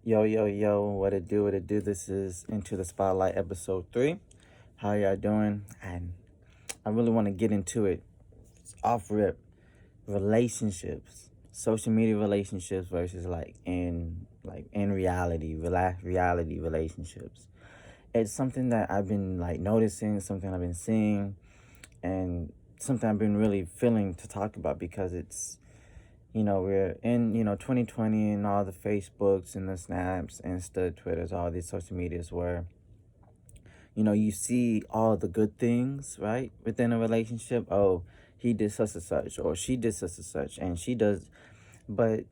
Yo, yo, yo, what it do, what it do. This is Into the Spotlight episode 3. How y'all doing? And I really want to get into it. It's off rip. Relationships. Social media relationships versus in reality, reality relationships. It's something that I've been noticing, something I've been seeing, and something I've been really feeling to talk about because we're in 2020 and all the Facebooks and the Snaps, Insta, Twitters, all these social medias where you see all the good things, right, within a relationship. Oh, he did such and such, or she did such and such, and she does. But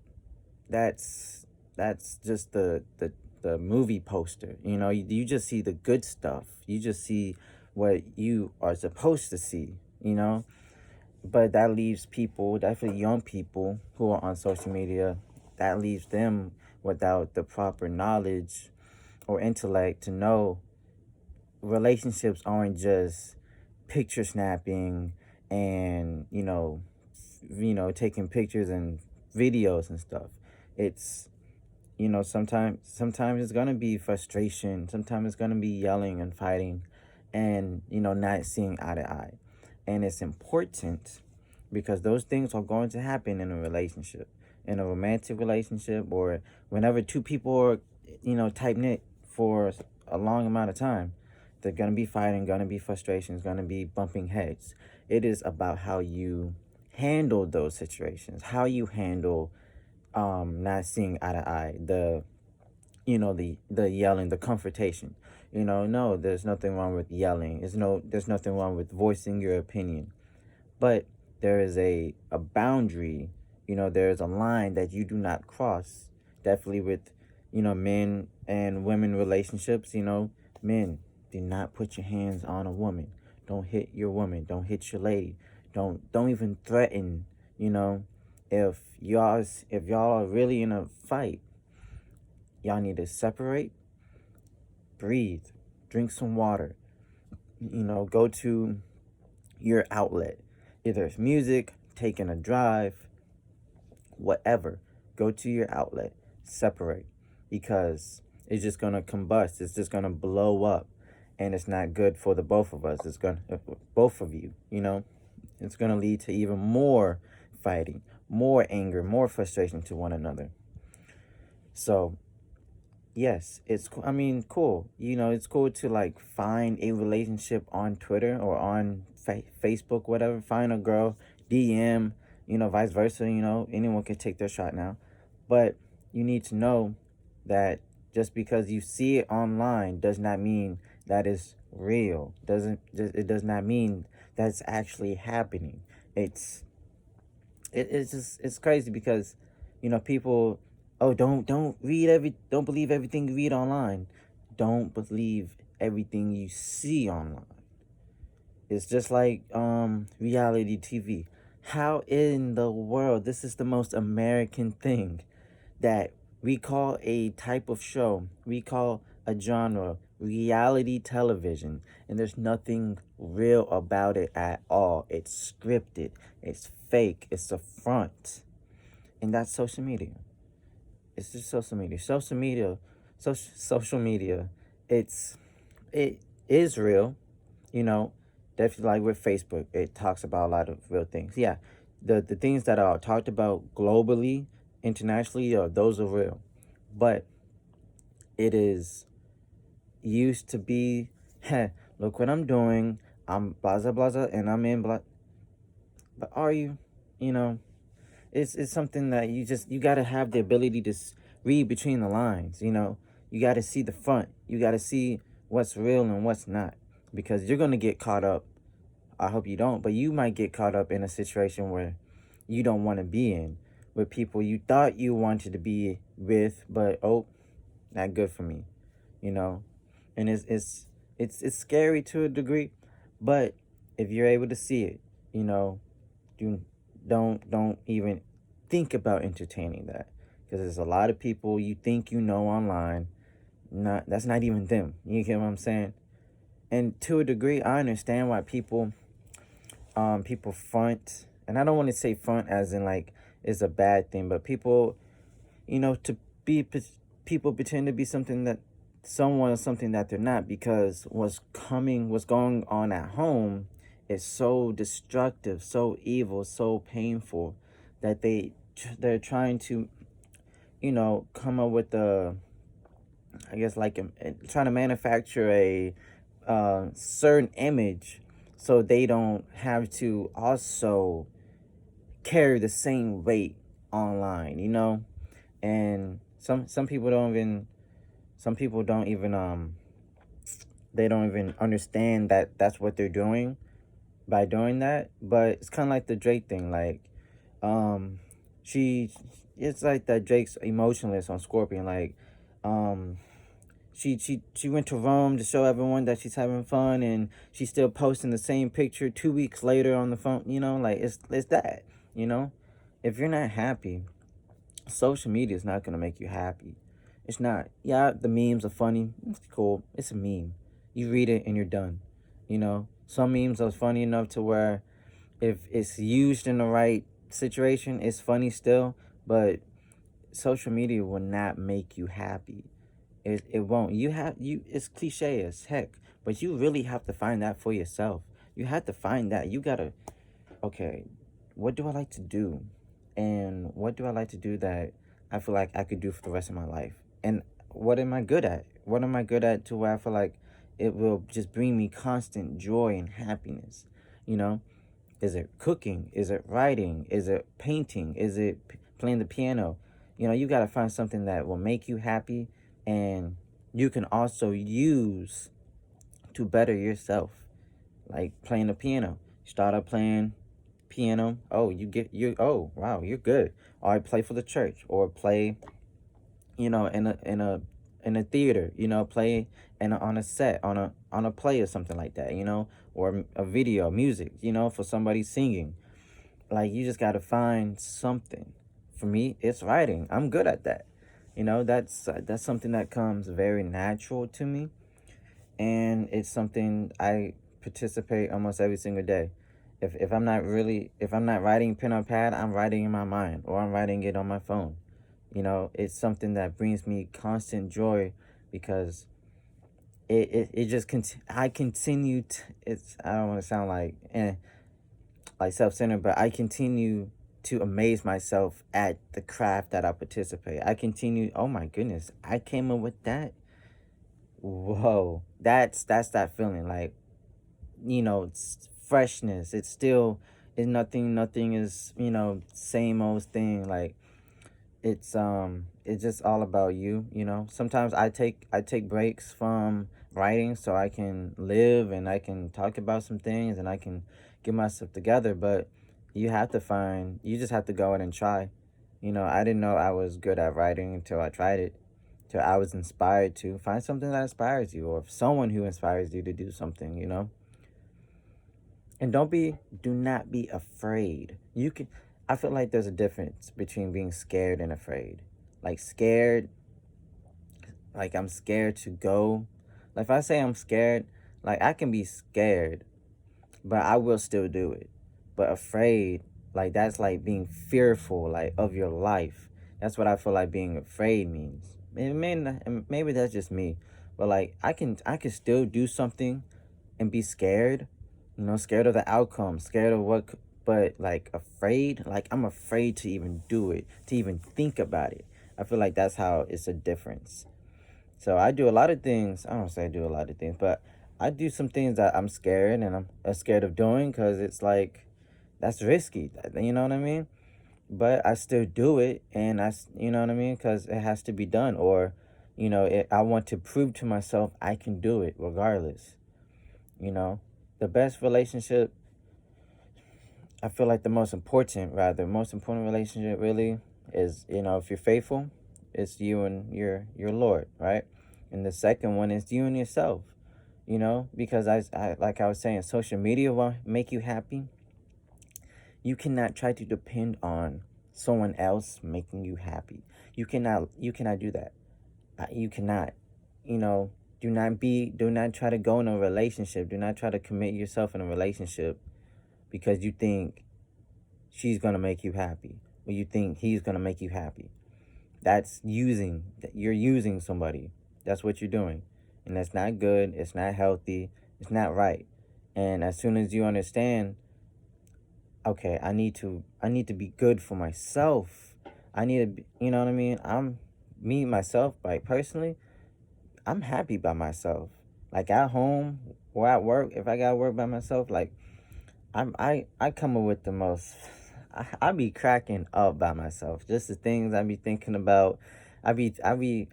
that's just the movie poster. You just see the good stuff. You just see what you are supposed to see. But that leaves people, definitely young people who are on social media, that leaves them without the proper knowledge or intellect to know relationships aren't just picture snapping and taking pictures and videos and stuff. It's sometimes it's gonna be frustration, sometimes it's gonna be yelling and fighting, and not seeing eye to eye. And it's important because those things are going to happen in a relationship, in a romantic relationship, or whenever two people are tight knit for a long amount of time. They're gonna be fighting, gonna be frustrations, gonna be bumping heads. It is about how you handle those situations, how you handle not seeing eye to eye, the yelling, the confrontation. No, there's nothing wrong with yelling. There's nothing wrong with voicing your opinion. But there is a boundary. There's a line that you do not cross. Definitely with men and women relationships. Men, do not put your hands on a woman. Don't hit your woman. Don't hit your lady. Don't even threaten. you know if y'all are really in a fight, y'all need to separate, breathe, drink some water, go to your outlet. Either it's music, taking a drive, whatever. Go to your outlet, separate, because it's just gonna combust. It's just gonna blow up, and it's not good for the both of us. It's gonna both of you. It's gonna lead to even more fighting, more anger, more frustration to one another. So yes, I mean, cool. It's cool to find a relationship on Twitter or on Facebook, whatever. Find a girl, DM, vice versa. Anyone can take their shot now. But you need to know that just because you see it online does not mean that is real. It does not mean that's actually happening. It's it's crazy because people, oh, don't believe everything you read online. Don't believe everything you see online. It's just like reality TV. How in the world, this is the most American thing that we call a type of show, we call a genre reality television, and there's nothing real about it at all. It's scripted, it's fake, it's a front. And that's social media. It's just social media. Social media, it is real, you know, definitely like with Facebook, it talks about a lot of real things. Yeah, the things that are talked about globally, internationally, those are real. But it is used to be, hey, look what I'm doing. I'm blah blah blah, and I'm in blah. But are you? You know, it's something that you gotta have the ability to read between the lines. You gotta see the front. You gotta see what's real and what's not, because you're gonna get caught up. I hope you don't, but you might get caught up in a situation where you don't want to be in, with people you thought you wanted to be with, but oh, not good for me, you know. And it's scary to a degree, but if you're able to see it, you know, do don't even think about entertaining that, because there's a lot of people you think online, not that's not even them. You get what I'm saying? And to a degree, I understand why people front, and I don't want to say front as in like it's a bad thing, but people, to be people pretend to be something that they're not, because what's going on at home is so destructive, so evil, so painful, that they're trying to, come up with a, I guess, like trying to manufacture a certain image, so they don't have to also carry the same weight online, and some people don't even they don't even understand that that's what they're doing by doing that. But it's kind of like the Drake thing, like, um she it's like that Drake's emotionless on Scorpion, like, um she went to Rome to show everyone that she's having fun, and she's still posting the same picture 2 weeks later on the phone, like, it's that, you know if you're not happy, social media is not going to make you happy. It's not. Yeah, the memes are funny. It's cool. It's a meme. You read it and you're done. Some memes are funny enough to where, if it's used in the right situation, it's funny still. But social media will not make you happy. It won't. It's cliche as heck, but you really have to find that for yourself. You have to find that. You gotta, okay, what do I like to do? And what do I like to do that I feel like I could do for the rest of my life? And what am I good at? What am I good at to where I feel like it will just bring me constant joy and happiness? You know? Is it cooking? Is it writing? Is it painting? Is it playing the piano? You got to find something that will make you happy, and you can also use to better yourself. Like playing the piano. Start up playing piano. Oh, oh, wow, you're good. Or play for the church, or play, in a theater, play on a set, on a play or something like that, or a video, music, for somebody singing. Like, you just got to find something. For me, it's writing. I'm good at that. That's something that comes very natural to me, and it's something I participate almost every single day. If I'm not writing pen or pad, I'm writing in my mind, or I'm writing it on my phone. It's something that brings me constant joy, because it just I continue to, it's I don't want to sound like self-centered, but I continue to amaze myself at the craft that I participate. I continue, oh my goodness, I came up with that. Whoa, that's that feeling, like, it's freshness. It's still, it's nothing is, same old thing. Like, it's just all about you. Sometimes I take breaks from writing, so I can live and I can talk about some things and I can get myself together. But you just have to go in and try. I didn't know I was good at writing until I tried it, till I was inspired to find something that inspires you, or someone who inspires you to do something. And do not be afraid. I feel like there's a difference between being scared and afraid. Like, scared, like, I'm scared to go. Like, if I say I'm scared, like, I can be scared, but I will still do it. But afraid, like, that's like being fearful, like, of your life. That's what I feel like being afraid means. It may not, and maybe that's just me, but like, I can still do something and be scared, scared of the outcome, scared of but like afraid, like I'm afraid to even do it, to even think about it. I feel like that's how it's a difference. So I do a lot of things. I don't say I do a lot of things, but I do some things that I'm scared, and I'm scared of doing, because it's like, that's risky. You know what I mean? But I still do it, and you know what I mean? Because it has to be done, or, I want to prove to myself I can do it regardless. The best relationship, I feel like most important relationship really is, if you're faithful, it's you and your Lord, right? And the second one is you and yourself, because I like I was saying, social media will make you happy. You cannot try to depend on someone else making you happy. You cannot do that. You cannot. You know, do not try to go in a relationship. Do not try to commit yourself in a relationship because you think she's gonna make you happy, or you think he's gonna make you happy. That's using. You're using somebody. That's what you're doing, and that's not good. It's not healthy. It's not right. And as soon as you understand, okay, I need to be good for myself. I need to be, you know what I mean? I'm me myself, like personally, I'm happy by myself. Like at home or at work, if I gotta work by myself, like I come up with the most. I be cracking up by myself. Just the things I be thinking about. I be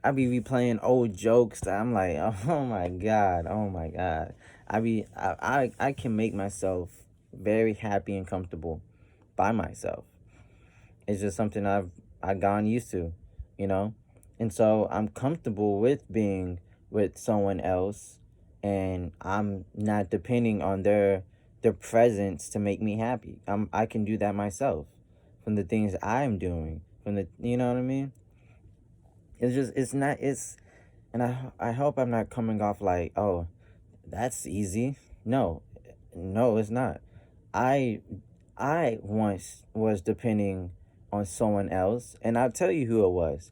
replaying old jokes that I'm like, oh my god, oh my god. I can make myself very happy and comfortable by myself. It's just something I've gotten used to, you know? And so I'm comfortable with being with someone else, and I'm not depending on their presence to make me happy. I can do that myself from the things I'm doing, from the, you know what I mean? It's just it's not it's and I hope I'm not coming off like, "Oh, that's easy." No. No, it's not. I I once was depending on someone else, and I'll tell you who it was.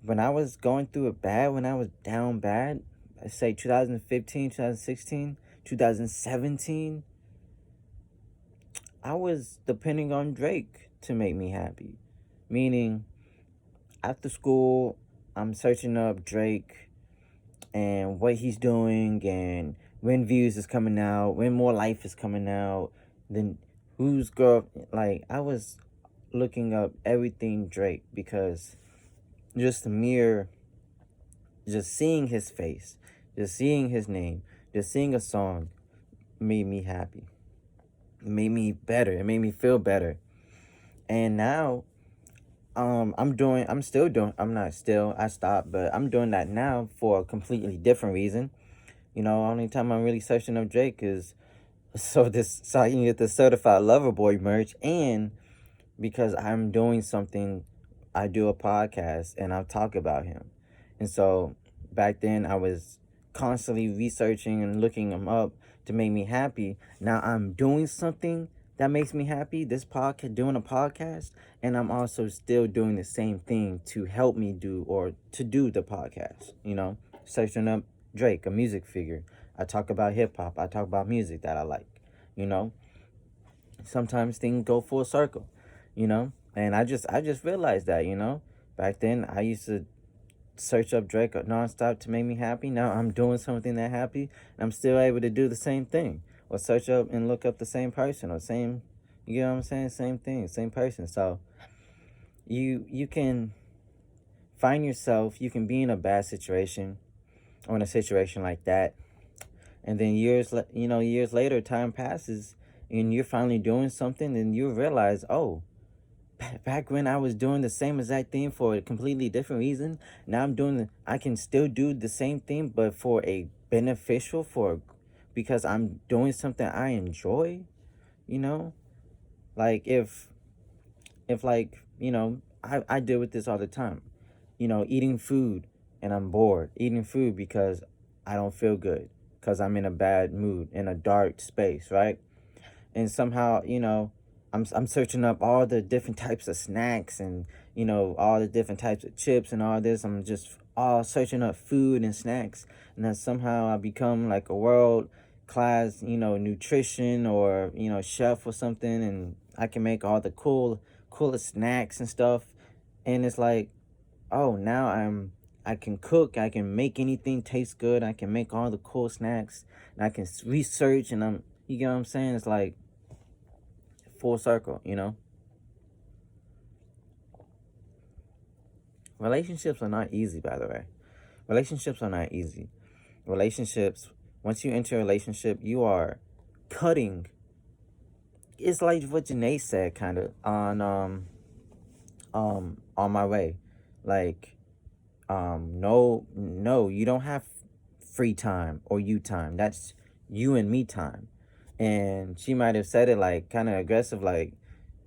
When I was going through it bad, when I was down bad, I say 2015, 2016, 2017, I was depending on Drake to make me happy. Meaning, after school, I'm searching up Drake and what he's doing and when views is coming out, when more life is coming out, then who's girl, like I was looking up everything Drake because just the mere just seeing his face, just seeing his name, just seeing a song made me happy. It made me better. It made me feel better. And now I'm not still, I stopped, but I'm doing that now for a completely different reason. Only time I'm really searching up Drake is so I can get the certified lover boy merch, and because I'm doing something. I do a podcast and I'll talk about him. And so back then I was constantly researching and looking him up to make me happy. Now I'm doing something that makes me happy, this podcast, doing a podcast, and I'm also still doing the same thing to help me do or to do the podcast, searching up Drake, a music figure. I talk about hip hop, I talk about music that I like, you know sometimes things go full circle, and I just realized that, back then I used to search up Drake nonstop to make me happy. Now I'm doing something that happy, and I'm still able to do the same thing, or search up and look up the same person, or same, you know what I'm saying, same thing, same person. So you can find yourself, you can be in a bad situation or in a situation like that, and then years later, time passes, and you're finally doing something, and you realize, oh, back when I was doing the same exact thing for a completely different reason, now I can still do the same thing, but for a beneficial, because I'm doing something I enjoy, you know? Like if like, I deal with this all the time. Eating food and I'm bored. Eating food because I don't feel good. Because I'm in a bad mood, in a dark space, right? And somehow, I'm searching up all the different types of snacks, and all the different types of chips and all this. I'm just all searching up food and snacks, and then somehow I become like a world class, nutrition, or chef or something, and I can make all the coolest snacks and stuff. And it's like, oh, now I can cook, I can make anything taste good, I can make all the cool snacks, and I can research, and you get what I'm saying? It's like full circle. Relationships are not easy, by the way. Relationships are not easy. Relationships, once you enter a relationship, you are cutting. It's like what Janae said, kind of on my way, like, no, you don't have free time or you time. That's you and me time. And she might have said it like kind of aggressive, like,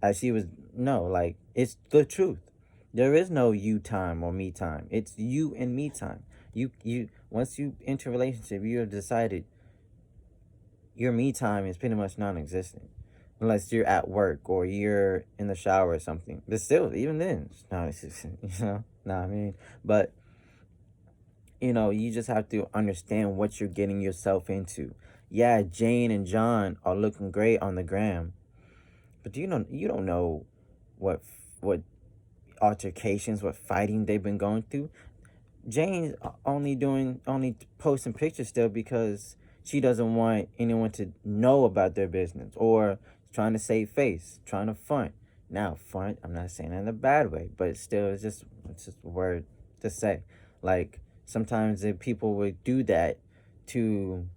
as she was, no, like, it's the truth. There is no you time or me time. It's you and me time. You once you enter a relationship, you have decided your me time is pretty much non-existent, unless you're at work or you're in the shower or something. But still, even then, it's non-existent. Nah, I mean, but you just have to understand what you're getting yourself into. Yeah, Jane and John are looking great on the gram, but you don't know what what altercations, what fighting they've been going through. Jane's only posting pictures still because she doesn't want anyone to know about their business, or trying to save face, trying to front. Now, front, I'm not saying it in a bad way, but still, it's just a word to say. Like, sometimes the people would do that to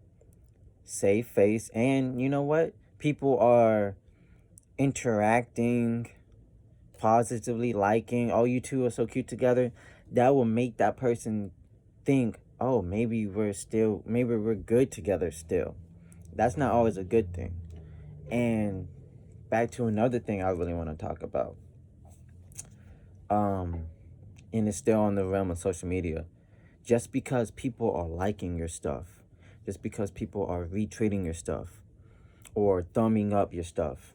save face, and you know what? People are interacting positively, liking, oh, you two are so cute together. That will make that person think, oh, maybe we're good together still. That's not always a good thing. And back to another thing I really want to talk about. Um, and it's still on the realm of social media. Just because people are liking your stuff, just because people are retweeting your stuff or thumbing up your stuff,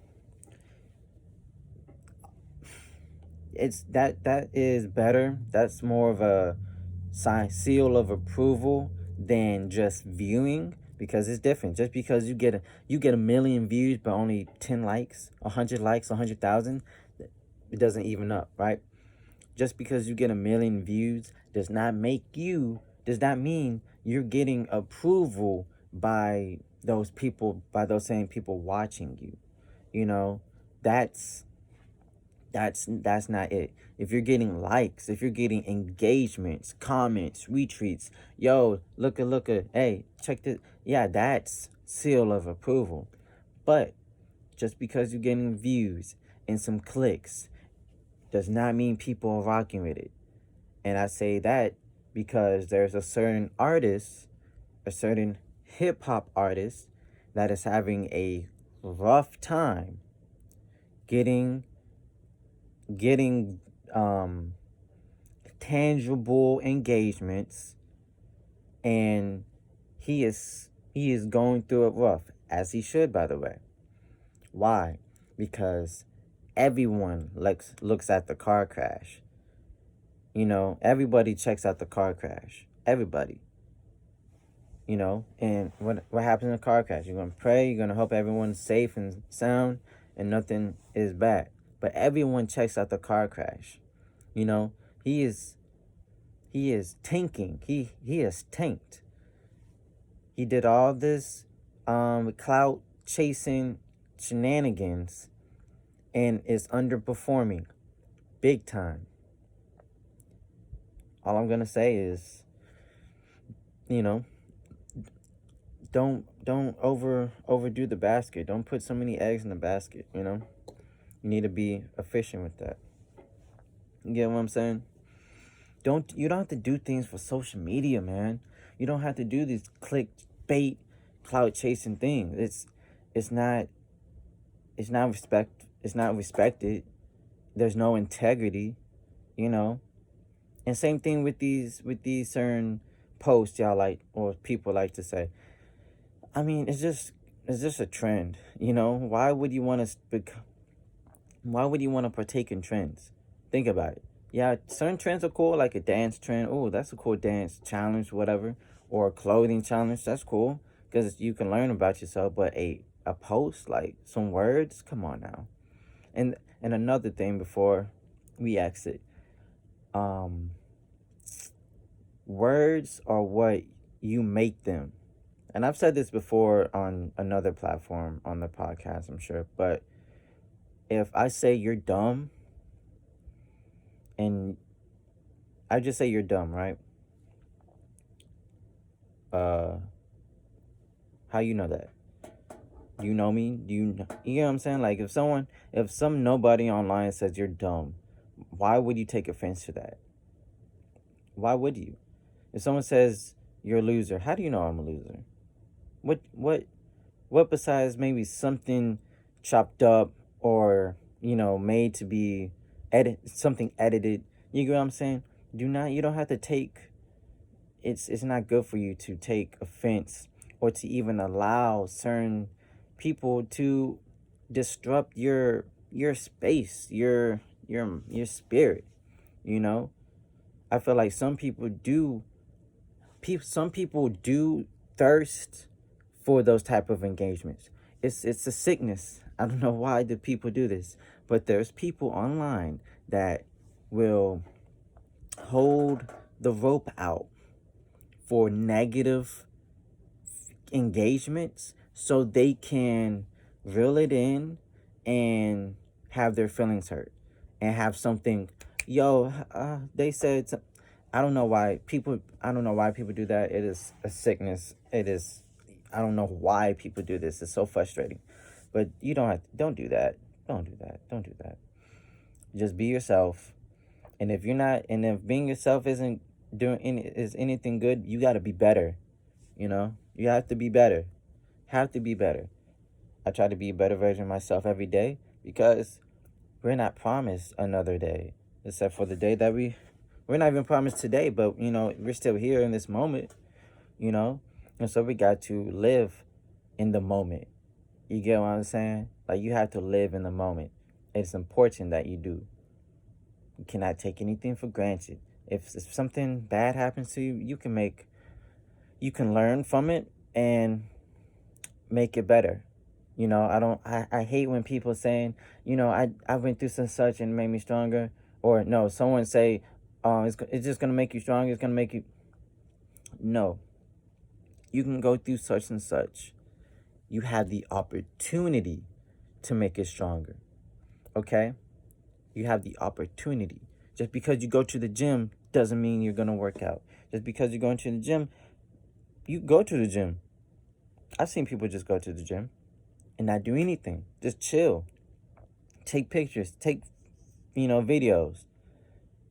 that is better. That's more of a seal of approval than just viewing, because it's different. Just because you get a million views but only 10 likes, 100 likes, 100,000, it doesn't even up, right? Just because you get a million views does not mean you're getting approval by those people, by those same people watching you. You know, that's that's not it. If you're getting likes, if you're getting engagements, comments, retweets, yo, look at, hey, check this. Yeah, that's seal of approval. But just because you're getting views and some clicks does not mean people are rocking with it. And I say that because there's a certain artist, a certain hip hop artist, that is having a rough time getting getting um tangible engagements, and he is going through it rough, as he should, by the way. Why? Because everyone looks at the car crash. Everybody checks out the car crash. Everybody. And what happens in a car crash? You're gonna pray, you're gonna hope everyone's safe and sound and nothing is bad. But everyone checks out the car crash. You know, he is he is tanking. He is tanked. He did all this clout chasing shenanigans and is underperforming big time. All I'm gonna say is, you know, don't overdo the basket. Don't put so many eggs in the basket. You need to be efficient with that. You get what I'm saying? You don't have to do things for social media, man. You don't have to do these clickbait, clout chasing things. It's not it's not respected. There's no integrity, you know. And same thing with these certain posts y'all like, or people like to say. I mean, it's just a trend, you know. Why would you want to partake in trends? Think about it. Yeah, certain trends are cool, like a dance trend. Oh, that's a cool dance challenge, whatever, or a clothing challenge. That's cool because you can learn about yourself. But a post, like some words, come on now. And another thing before we exit, um, words are what you make them. And I've said this before on another platform on the podcast, I'm sure. But if I say you're dumb, and I just say you're dumb, right? Uh, how you know that? Do you know me? You know what I'm saying? Like, if some nobody online says you're dumb, why would you take offense to that? Why would you? If someone says you're a loser, how do you know I'm a loser? What what what besides maybe something chopped up, or made to be something edited? You get what I'm saying? You don't have to take. It's not good for you to take offense, or to even allow certain people to disrupt your space, your spirit, you know? I feel like some people do thirst for those type of engagements. It's a sickness. I don't know why do people do this, but there's people online that will hold the rope out for negative engagements so they can reel it in and have their feelings hurt and have something. They said I don't know why people do that. It is a sickness. It is. I don't know why people do this. It's so frustrating. But you don't do that. Don't do that. Just be yourself. And if you're not, and if being yourself isn't is anything good, you got to be better. You have to be better. Have to be better. I try to be a better version of myself every day because we're not promised another day, except for the day that we're not even promised today, but we're still here in this moment, you know? And so we got to live in the moment. You get what I'm saying? Like, you have to live in the moment. It's important that you do. You cannot take anything for granted. If something bad happens to you, you can learn from it and make it better. I hate when people saying, I went through such and it made me stronger. Or no, someone say, it's just going to make you stronger. It's going to make you. No, you can go through such and such. You have the opportunity to make it stronger. Okay? You have the opportunity. Just because you go to the gym doesn't mean you're going to work out. Just because you're going to the gym, you go to the gym. I've seen people just go to the gym and not do anything. Just chill. Take pictures. Take, videos.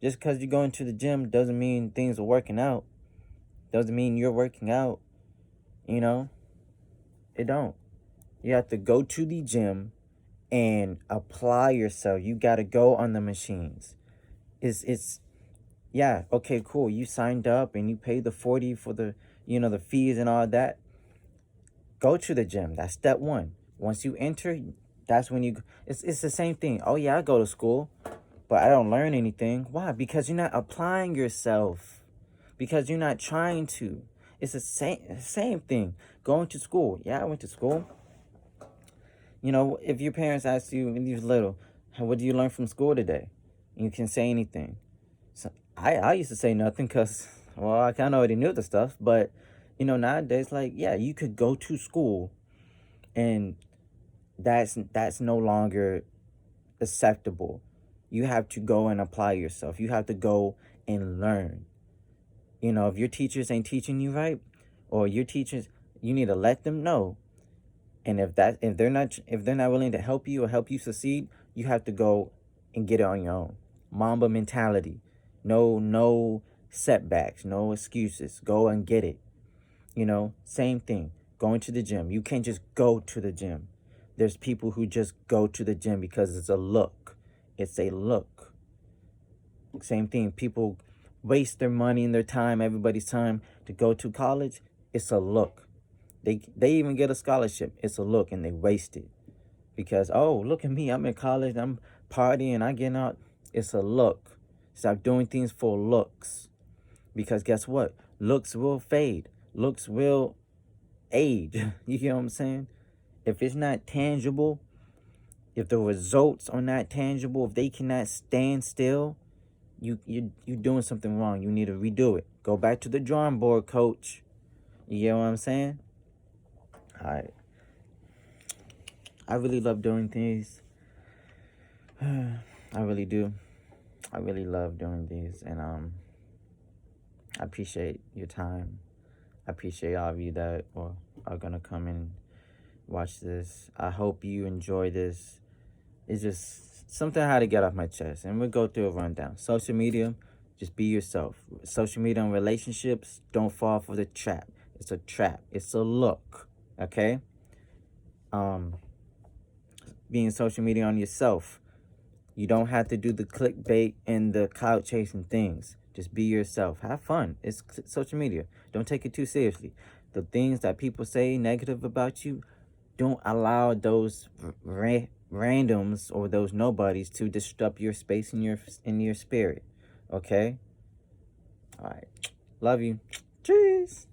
Just because you go into the gym doesn't mean things are working out. Doesn't mean you're working out. It don't. You have to go to the gym and apply yourself. You got to go on the machines. It's yeah, okay, cool. You signed up and you paid the 40 for the fees and all that. Go to the gym. That's step one. Once you enter, that's when it's the same thing. Oh yeah, I go to school, but I don't learn anything. Why? Because you're not applying yourself. Because you're not trying to. It's the same thing. Going to school. Yeah, I went to school. If your parents ask you when you was little, what do you learn from school today? You can say anything. So I used to say nothing because, well, I kind of already knew the stuff. But, nowadays, like, yeah, you could go to school and that's no longer acceptable. You have to go and apply yourself. You have to go and learn. If your teachers ain't teaching you right, or your teachers, you need to let them know. And if they're not willing to help you or help you succeed, you have to go and get it on your own. Mamba mentality. No setbacks, no excuses. Go and get it. Same thing. Going to the gym. You can't just go to the gym. There's people who just go to the gym because it's a look. It's a look. Same thing. People waste their money and their time, everybody's time, to go to college. It's a look. They even get a scholarship. It's a look, and they waste it because, oh, look at me, I'm in college, I'm partying, I get out. It's a look. Stop doing things for looks, because guess what? Looks will fade. Looks will age. You get what I'm saying? If it's not tangible, if the results are not tangible, if they cannot stand still, you doing something wrong. You need to redo it. Go back to the drawing board, coach. You get what I'm saying? Alright. I really love doing these. I really do. I really love doing these, and I appreciate your time. I appreciate all of you that are gonna come and watch this. I hope you enjoy this. It's just something I had to get off my chest, and we'll go through a rundown. Social media, just be yourself. Social media and relationships, don't fall for the trap. It's a trap. It's a look. Okay? Being social media on yourself. You don't have to do the clickbait and the clout chasing things. Just be yourself. Have fun. It's social media. Don't take it too seriously. The things that people say negative about you, don't allow those randoms or those nobodies to disrupt your space in your spirit. Okay? All right. Love you. Cheers.